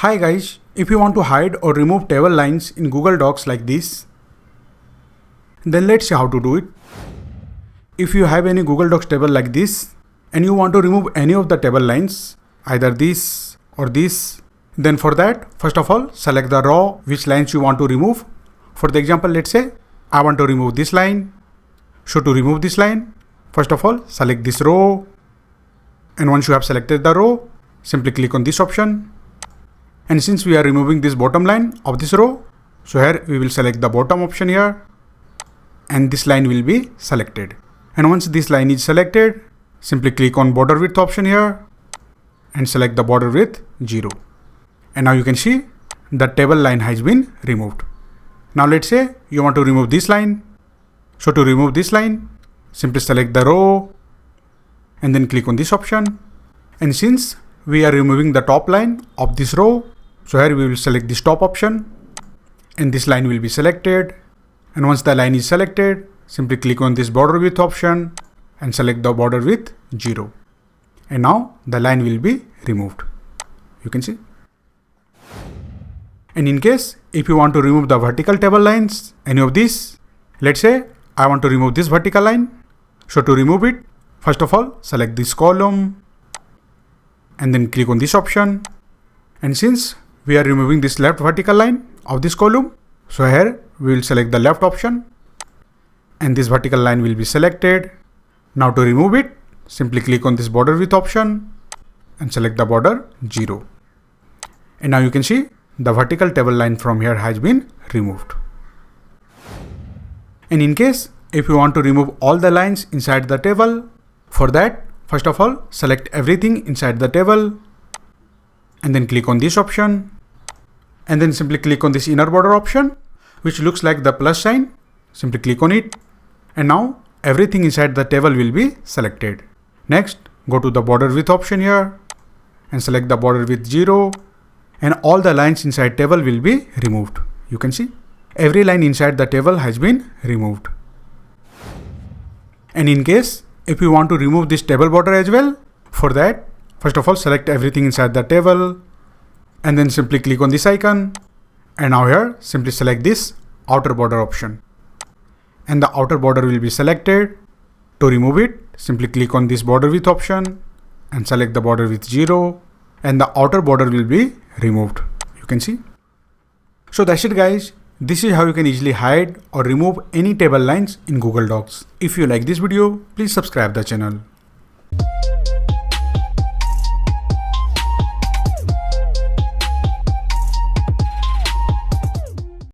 Hi guys, if you want to hide or remove table lines in Google Docs like this, then let's see how to do it. If you have any Google Docs table like this and you want to remove any of the table lines, either this or this, then for that, first of all, select the row which lines you want to remove. For the example, let's say I want to remove this line. So to remove this line, first of all, select this row. And once you have selected the row, simply click on this option. And since we are removing this bottom line of this row, so here we will select the bottom option here and this line will be selected. And once this line is selected, simply click on border width option here and select the border width 0. And now you can see the table line has been removed. Now let's say you want to remove this line. So to remove this line, simply select the row and then click on this option. And since we are removing the top line of this row, so here we will select this top option and this line will be selected. And once the line is selected, simply click on this border width option and select the border width 0. And now the line will be removed. You can see. And in case if you want to remove the vertical table lines, any of these, let's say I want to remove this vertical line. So to remove it, first of all, select this column and then click on this option. And since we are removing this left vertical line of this column, so here we will select the left option and this vertical line will be selected. Now to remove it, simply click on this border width option and select the border 0. And now you can see the vertical table line from here has been removed. And in case if you want to remove all the lines inside the table, for that, first of all, select everything inside the table and then click on this option and then simply click on this inner border option which looks like the plus sign. Simply click on it and now everything inside the table will be selected. Next, go to the border width option here and select the border width 0 and all the lines inside table will be removed. You can see every line inside the table has been removed. And in case if you want to remove this table border as well, for that, first of all, select everything inside the table and then simply click on this icon. And now here, simply select this outer border option and the outer border will be selected. To remove it, simply click on this border width option and select the border width 0 and the outer border will be removed. You can see. So that's it guys. This is how you can easily hide or remove any table lines in Google Docs. If you like this video, please subscribe the channel.